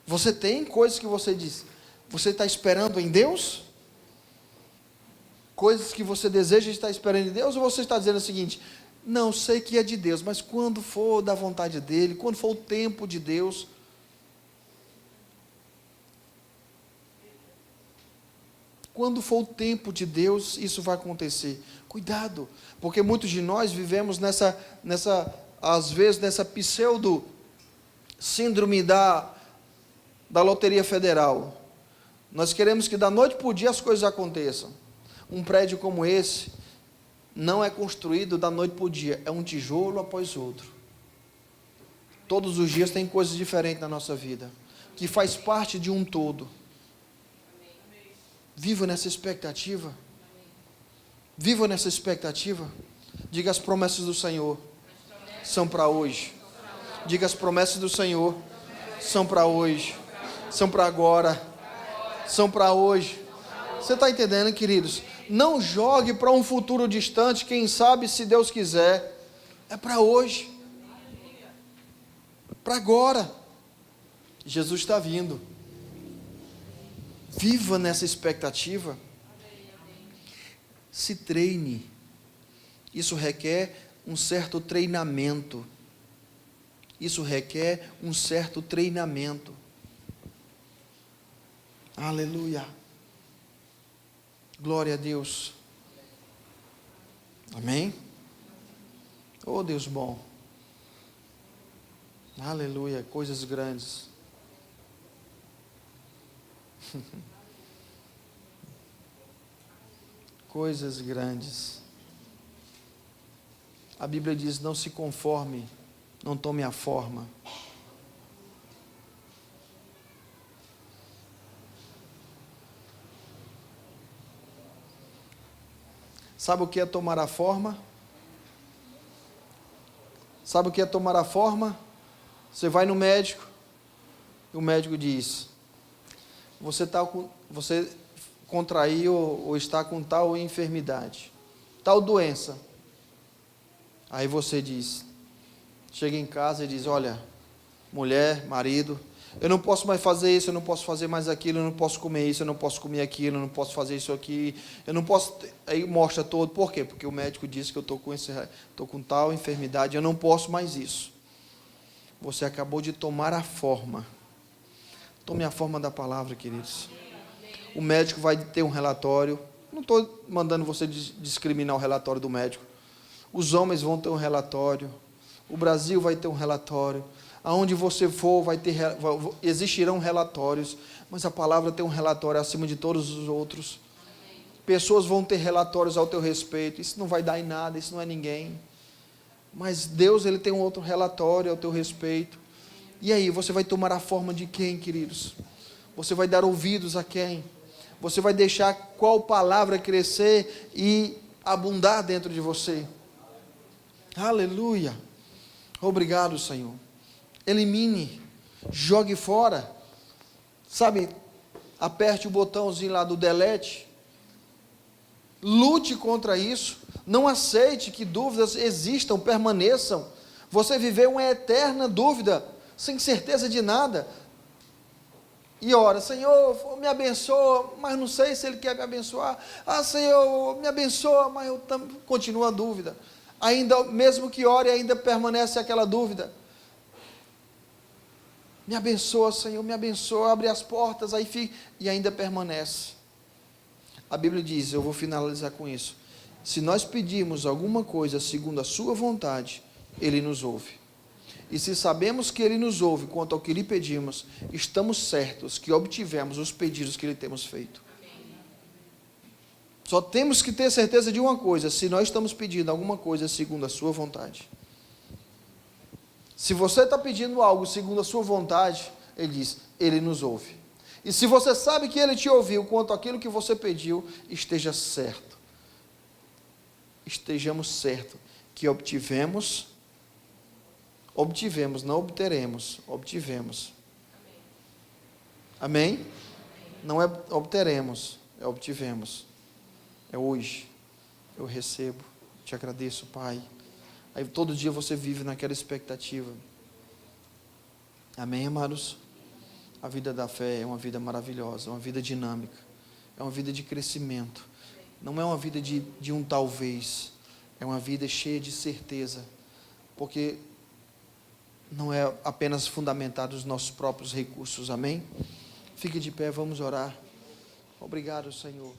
[SPEAKER 1] Você tem coisas que você diz, você está esperando em Deus? Coisas que você deseja estar esperando em Deus? Ou você está dizendo o seguinte, não, sei que é de Deus, mas quando for da vontade dEle, quando for o tempo de Deus, quando for o tempo de Deus, isso vai acontecer. Cuidado, porque muitos de nós vivemos às vezes, nessa pseudo síndrome da loteria federal. Nós queremos que da noite para o dia as coisas aconteçam. Um prédio como esse não é construído da noite para o dia, é um tijolo após outro. Todos os dias tem coisas diferentes na nossa vida, que faz parte de um todo. Viva nessa expectativa. Viva nessa expectativa. Diga, as promessas do Senhor são para hoje. Diga, as promessas do Senhor são para hoje. São para agora. São para hoje. Você está entendendo, queridos? Não jogue para um futuro distante, quem sabe, se Deus quiser. É para hoje. Para agora. Jesus está vindo. Viva nessa expectativa. Se treine. Isso requer um certo treinamento. Isso requer um certo treinamento. Aleluia. Glória a Deus. Amém? Oh, Deus bom. Aleluia. Coisas grandes. Coisas grandes. A Bíblia diz, não se conforme, não tome a forma. Sabe o que é tomar a forma? Sabe o que é tomar a forma? Você vai no médico, e o médico diz, você contraiu ou está com tal enfermidade, tal doença. Aí você diz, chega em casa e diz, olha, mulher, marido, eu não posso mais fazer isso, eu não posso fazer mais aquilo, eu não posso comer isso, eu não posso comer aquilo, eu não posso fazer isso aqui, eu não posso... Aí mostra todo, por quê? Porque o médico disse que eu estou com tal enfermidade, eu não posso mais isso. Você acabou de tomar a forma. Tome a forma da palavra, queridos. O médico vai ter um relatório, não estou mandando você discriminar o relatório do médico. Os homens vão ter um relatório, o Brasil vai ter um relatório, aonde você for existirão relatórios, mas a palavra tem um relatório acima de todos os outros. Pessoas vão ter relatórios ao teu respeito, isso não vai dar em nada, isso não é ninguém. Mas Deus, Ele tem um outro relatório ao teu respeito. E aí, você vai tomar a forma de quem, queridos? Você vai dar ouvidos a quem? Você vai deixar qual palavra crescer e abundar dentro de você? Aleluia. Obrigado, Senhor. Elimine, jogue fora. Sabe, aperte o botãozinho lá do delete. Lute contra isso. Não aceite que dúvidas existam, permaneçam. Você viveu uma eterna dúvida, sem certeza de nada. E ora, Senhor, me abençoa, mas não sei se Ele quer me abençoar. Ah, Senhor, me abençoa, mas continua a dúvida. Ainda, mesmo que ore, ainda permanece aquela dúvida. Me abençoa, Senhor, me abençoa, abre as portas, aí fica, e ainda permanece. A Bíblia diz, eu vou finalizar com isso, se nós pedirmos alguma coisa segundo a sua vontade, Ele nos ouve. E se sabemos que Ele nos ouve quanto ao que lhe pedimos, estamos certos que obtivemos os pedidos que lhe temos feito. Só temos que ter certeza de uma coisa, se nós estamos pedindo alguma coisa segundo a sua vontade. Se você está pedindo algo segundo a sua vontade, Ele diz, Ele nos ouve. E se você sabe que Ele te ouviu quanto àquilo que você pediu, esteja certo. Estejamos certos que obtivemos, não obteremos, obtivemos. Amém? Não é obteremos, é obtivemos. É hoje, eu recebo, te agradeço, Pai. Aí todo dia você vive naquela expectativa. Amém, amados? A vida da fé é uma vida maravilhosa, uma vida dinâmica, é uma vida de crescimento. Não é uma vida de um talvez, é uma vida cheia de certeza, porque não é apenas fundamentado nos nossos próprios recursos, amém? Fique de pé, vamos orar. Obrigado, Senhor.